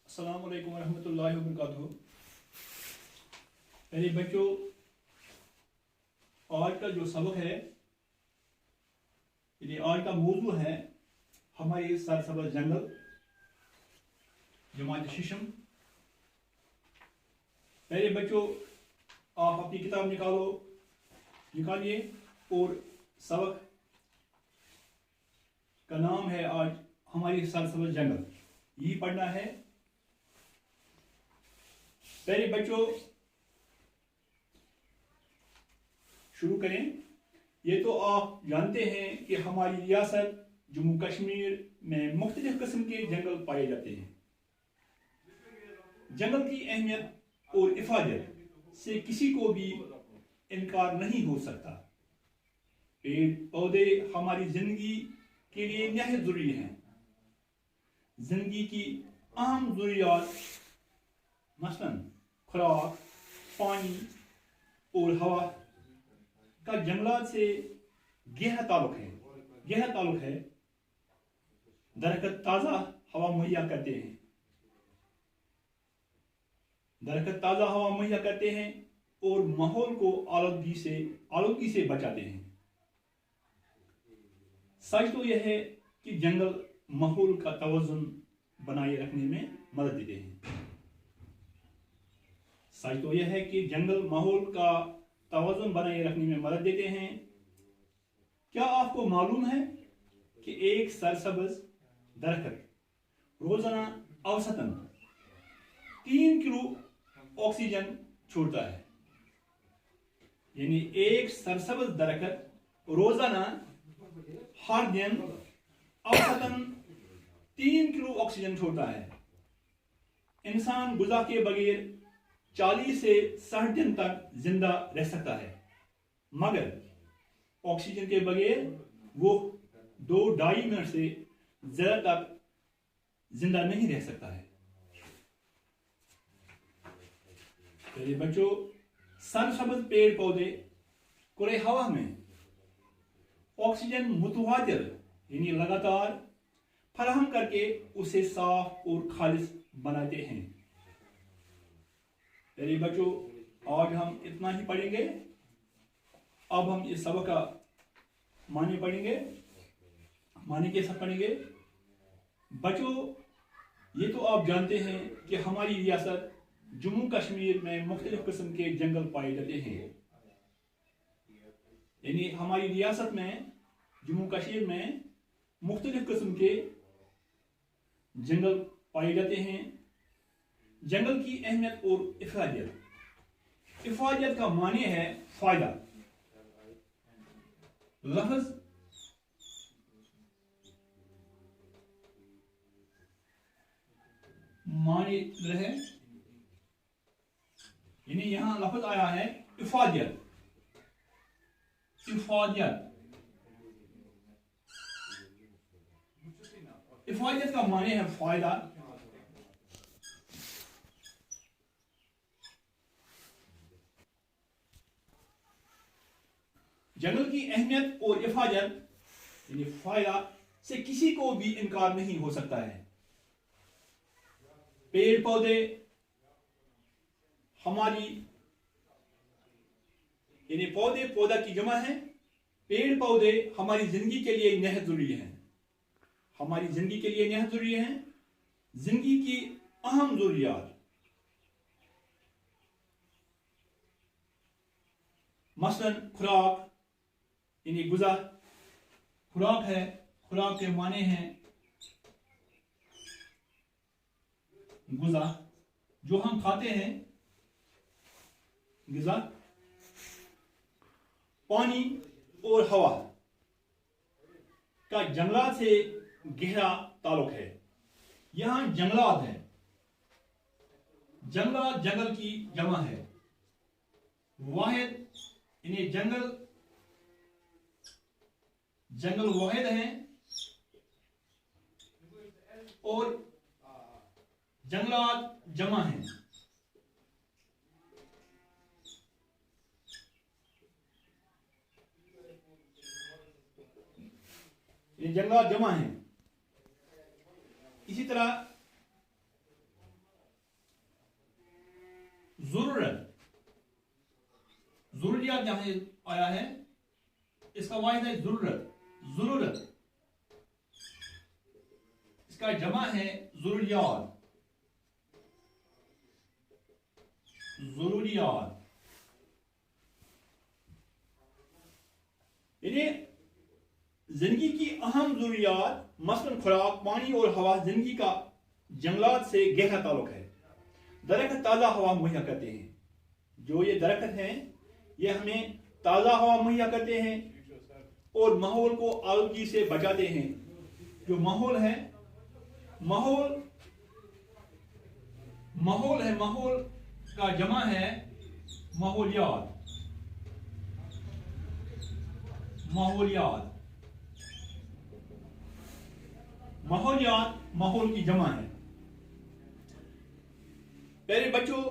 अस्सलाम वालेकुम रहमतुल्लाहि व बरकातुहू। मेरे बच्चों, आज का जो सबक है, आज का मौजू है हमारे सरसब्ज़ जंगल जमात शिशम। मेरे बच्चों, आप अपनी किताब निकालिए और सबक का नाम है आज हमारी सरसब्ज़ जंगल, यही पढ़ना है। मेरे बच्चों, शुरू करें। ये तो आप जानते हैं कि हमारी रियासत जम्मू कश्मीर में मुख्तलिफ किस्म के जंगल पाए जाते हैं। जंगल की अहमियत और इफादत से किसी को भी इनकार नहीं हो सकता। पेड़ पौधे हमारी जिंदगी के लिए निहायत जरूरी हैं। जिंदगी की अहम जरूरियात मसलन खुराक, पानी और हवा का जंगलात से गहरा ताल्लुक है। दरख्त ताज़ा हवा मुहैया करते हैं और माहौल को आलूगी से बचाते हैं। सच तो यह है कि जंगल माहौल का तवज़ुन बनाए रखने में मदद देते हैं। क्या आपको मालूम है कि एक सरसब्ज़ दरख्त रोजाना औसतन 3 किलो ऑक्सीजन छोड़ता है। यानी एक सरसब्ज़ दरख्त रोजाना हर दिन औसतन 3 किलो ऑक्सीजन छोड़ता है। इंसान गुज़ा के बगैर 40 से 60 दिन तक जिंदा रह सकता है, मगर ऑक्सीजन के बगैर वो 2-2.5 मिनट से ज्यादा तक जिंदा नहीं रह सकता है। मेरे बच्चों, सरसब्ज़ पेड़ पौधे खुले हवा में ऑक्सीजन मुतवातिर यानी लगातार फराहम करके उसे साफ और खालिस बनाते हैं। मेरे बच्चों, आज हम इतना ही पढ़ेंगे। अब हम इस सबक का माने के साथ पढ़ेंगे। बच्चों, ये तो आप जानते हैं कि हमारी रियासत जम्मू कश्मीर में मुख्तलिफ किस्म के जंगल पाए जाते हैं। यानी हमारी रियासत में जम्मू कश्मीर में मुख्तलिफ किस्म के जंगल पाए जाते हैं। जंगल की अहमियत और इफादत का माने है फायदा। लफ्ज माने रहे, यानी यहां लफ्ज आया है इफादत। इफादत का माने है फायदा। जंगल की अहमियत और इफादत यानी फायदा से किसी को भी इनकार नहीं हो सकता है। पेड़ पौधे हमारी यानी पौधा की जमा है। पेड़ पौधे हमारी जिंदगी के लिए निहायत जरूरी हैं। जिंदगी की अहम जरूरियात मसलन खुराक यानी गुज़ा, खुराक के माने हैं गुज़ा, जो हम खाते हैं, ग़िज़ा। पानी और हवा का जंगलात से गहरा ताल्लुक है। यहां जंगलात है, जंगल की जमा है। वाहिद यानी जंगल वाहिद हैं और जंगलात जमा हैं। ये जंगलात जमा हैं। इसी तरह जरूरत, जरूरियात यहां आया है, इसका वाहिद है जरूरत, जरूरत, इसका जमा है जरूरियात, जरूरियात। यानी जिंदगी की अहम जरूरियात मसलन खुराक, पानी और हवा, जिंदगी का जंगलात से गहरा ताल्लुक है। दरख्त ताज़ा हवा मुहैया करते हैं, जो ये दरख्त हैं ये हमें ताज़ा हवा मुहैया करते हैं और माहौल को आलूगी से बचाते हैं। जो माहौल है, माहौल है, माहौल का जमा है माहौलियात, माहौलियात, माहौलियात माहौल की जमा है। प्यारे बच्चों,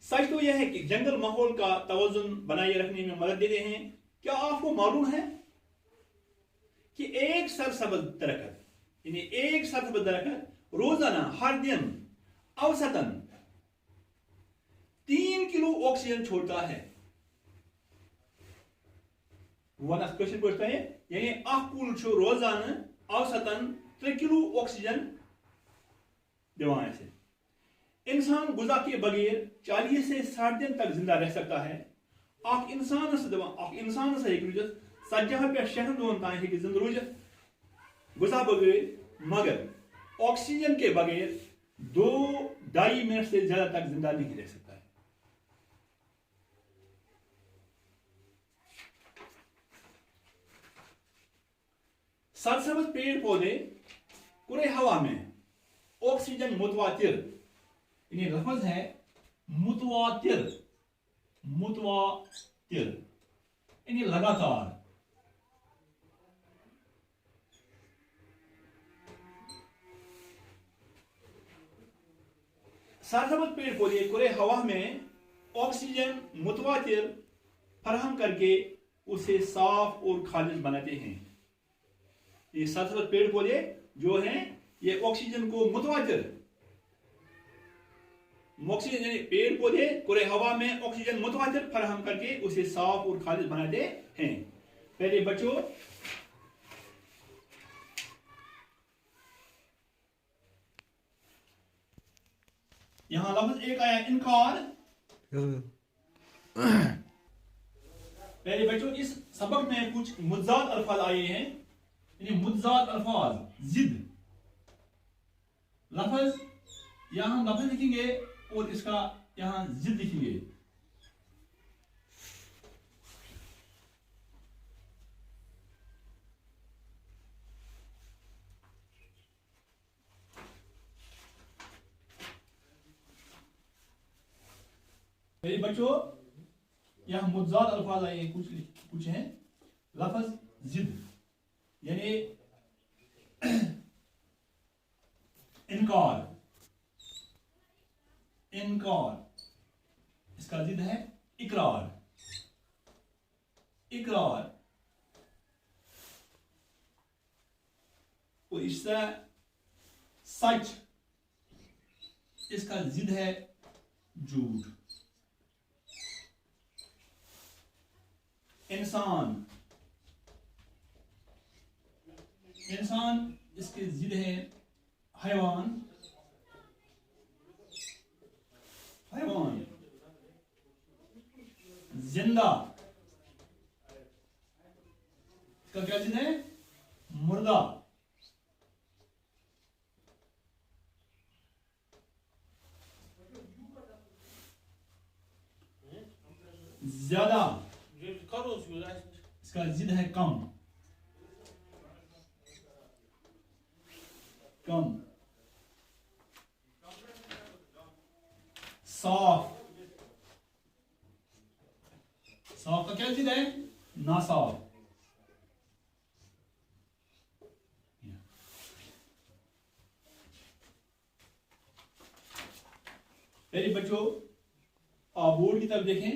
सच तो यह है कि जंगल माहौल का तवज़ुन बनाए रखने में मदद देते हैं। क्या आपको मालूम है कि एक सरसब्ज़ दरख्त, यानी एक सरसब्ज़ दरख्त रोजाना हर दिन औसतन 3 किलो ऑक्सीजन छोड़ता है। क्वेश्चन पूछता है, यानी अख कुल रोजाना औसतन 3 किलो ऑक्सीजन दिवान से। इंसान गुजा के बगैर 40 से 60 दिन तक जिंदा रह सकता है। अख इंसान से सज्जा पे 6 दोन तान है जिंदा रूजित गुजा बगैर, मगर ऑक्सीजन के बगैर 2-2.5 मिनट से ज्यादा तक जिंदा नहीं रह सकता है। सरसब्ज पेड़ पौधे कुरे हवा में ऑक्सीजन मुतवातिर, यानी लफ्ज है मुतवातिर, मुतवातिर यानी लगातार। सरसब्ज पेड़ पौधे कुरे हवा में ऑक्सीजन मुतवातिर फराहम करके उसे साफ और खालिज बनाते हैं। ये सरसब्ज पेड़ पौधे जो हैं ये ऑक्सीजन को मुतवातिर, ऑक्सीजन यानी पेड़ पौधे कुरे हवा में ऑक्सीजन मुतवातिर फराहम करके उसे साफ और खालिज बनाते हैं। पहले बच्चों, यहां लफ्ज एक आया इनकार। पहले बच्चों, इस सबक में कुछ मुज्जात अल्फाज आए हैं, यानी मुज्जात अल्फाज, जिद लफ्ज, यहां हम लफ्ज लिखेंगे और इसका यहां जिद लिखेंगे। मेरे बच्चों, यहां मुज्जात अल्फाज आए हैं, कुछ हैं। लफ्ज जिद यानी इनकार, इनकार, इसका जिद है इकरार, इकरार, और इसका सच, इसका जिद है झूठ। इंसान, इंसान इसके जिद है हैवान, हैवान। जिंदा, इसका क्या जिद है मुर्दा। ज्यादा, इसका जिद है कम, कम। साफ, साफ का क्या जिद है नासाफ। मेरे बच्चों, आप बोर्ड की तरफ देखें।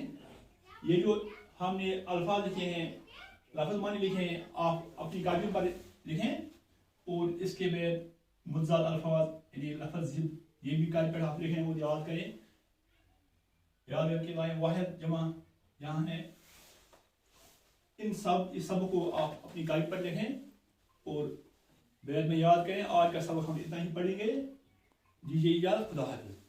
ये जो हमने अल्फाज लिखे हैं, लफ्ज़ माने लिखे हैं, आप अपनी कापियों पर लिखें और इसके बाद मुज्जात अल्फाज यानी लफ्ज़ जिद, ये भी कापी पर आप लिखें और याद करें। याद रखें लाएं वाहिद जमा यहाँ है। इस सब को आप अपनी कागज पर लिखें और बैद में याद करें। आज का सबक हम इतना ही पढ़ेंगे। दीजिए इजाज़त, खुदा हाफिज़।